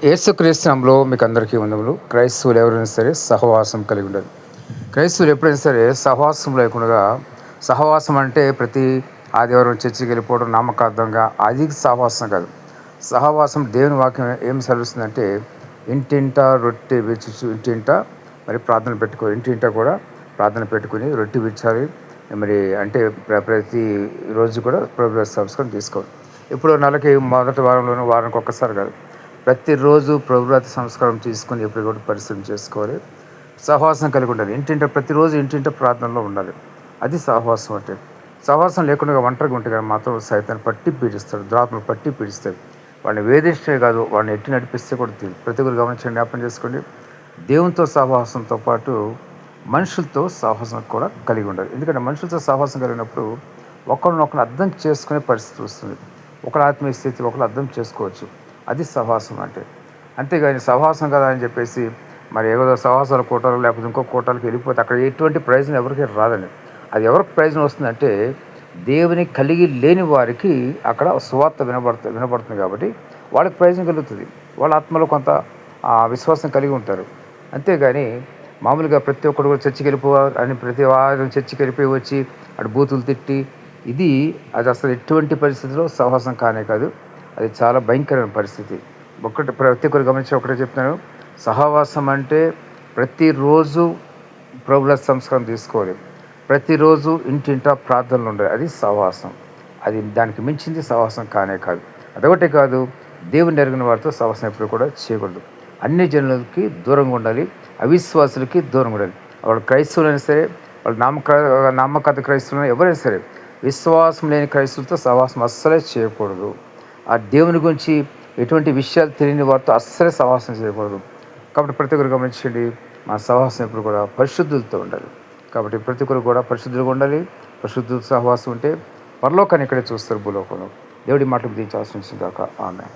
యేసుక్రీస్తునామంలో మీకు అందరికీ వందములు. క్రైస్తవులు ఎవరైనా సరే సహవాసం కలిగి ఉండాలి. క్రైస్తవులు ఎప్పుడైనా సరే సహవాసం లేకుండా, సహవాసం అంటే ప్రతి ఆదివారం చర్చికి వెళ్ళిపోవడం నామకార్థంగా, అది సహవాసం కాదు. సహవాసం దేవుని వాక్యం ఏం సెలవిస్తుందంటే, ఇంటింటా రొట్టె విరుచుచు, ఇంటింటా మరి ప్రార్థన పెట్టుకో, ఇంటింటా కూడా ప్రార్థన పెట్టుకుని రొట్టె విరిచాలి. మరి అంటే ప్రతి రోజు కూడా ప్రభువు సంస్కారం తీసుకోవాలి. ఇప్పుడు నెలకి మొదటి వారంలోనూ వారానికి ఒక్కసారి కాదు, ప్రతిరోజు ప్రభురాతి సంస్కారం తీసుకొని ఎప్పుడు కూడా పరిశీలన చేసుకోవాలి. సహవాసం కలిగి ఉండాలి. ఇంటింట ప్రతిరోజు ఇంటింట ప్రార్థనలో ఉండాలి. అది సహవాసం అంటే. సహవాసం లేకుండా ఒంటరిగా ఉంటే కానీ మాత్రం సైతాన్ని పట్టి పీడిస్తాడు, దురాత్మలు పట్టి పీడిస్తాడు. వాడిని వేధిస్తే కాదు, వాడిని ఎట్టి నడిపిస్తే కూడా తెలియదు. ప్రతి ఒక్కరు గమనించండి, జ్ఞాపకం చేసుకోండి. దేవునితో సహవాసంతో పాటు మనుషులతో సహవాసం కూడా కలిగి ఉండాలి. ఎందుకంటే మనుషులతో సహవాసం కలిగినప్పుడు ఒకరినొకరు అర్థం చేసుకునే పరిస్థితి వస్తుంది. ఒకరి ఆత్మీయ స్థితి ఒకరు అర్థం చేసుకోవచ్చు. అది సహవాసం అంటే. అంతేగాని సహవాసం కదా అని చెప్పేసి మరి ఏదో సహవాసాల కోటాలు లేకపోతే ఇంకో కోటాలకు వెళ్ళిపోతే అక్కడ ఎటువంటి ప్రయోజనం ఎవరికి రాదండి. అది ఎవరికి ప్రయోజనం వస్తుందంటే, దేవుని కలిగి లేని వారికి అక్కడ సువార్త వినబడుతుంది కాబట్టి వాళ్ళకి ప్రయోజనం కలుగుతుంది. వాళ్ళ ఆత్మలో కొంత విశ్వాసం కలిగి ఉంటారు. అంతేగాని మామూలుగా ప్రతి ఒక్కరు కూడా చర్చికి వెళ్ళిపోవాలి అని ప్రతి వారం చర్చికి వెళ్ళిపోయి వచ్చి అటు బూతులు తిట్టి, అది అసలు ఎటువంటి పరిస్థితిలో సహవాసం కానే కాదు. అది చాలా భయంకరమైన పరిస్థితి. ప్రతి ఒక్కరు గమనించి ఒకటే చెప్తున్నాను, సహవాసం అంటే ప్రతిరోజు ప్రభుల సంస్కారం తీసుకోవాలి. ప్రతిరోజు ఇంటింటా ప్రార్థనలు ఉండాలి. అది సహవాసం. అది దానికి మించింది సహవాసం కానే కాదు. అదొకటే కాదు, దేవుని ఎరిగిన వారితో సహవాసం ఎప్పుడు కూడా చేయకూడదు. అన్ని జనులకి దూరంగా ఉండాలి, అవిశ్వాసులకి దూరంగా ఉండాలి. వాళ్ళు క్రైస్తవులైనా సరే, వాళ్ళు నామకార్థ క్రైస్తవులైనా ఎవరైనా సరే, విశ్వాసం లేని క్రైస్తవులతో సహవాసం అస్సలే చేయకూడదు. ఆ దేవుని గురించి ఎటువంటి విషయాలు తెలియని వారితో అస్సలే సహవాసం చేయకూడదు. కాబట్టి ప్రతి ఒక్కరు గమనించండి, మన సహవాసం ఎప్పుడు కూడా పరిశుద్ధులతో ఉండాలి. కాబట్టి ప్రతి ఒక్కరు కూడా పరిశుద్ధులుగా ఉండాలి. పరిశుద్ధులతో సహవాసం ఉంటే పరలోకాన్ని ఇక్కడే చూస్తారు, భూలోకంలో. దేవుడి మాటలు దీనికి ఆశ్రయించిన కాక ఆమె.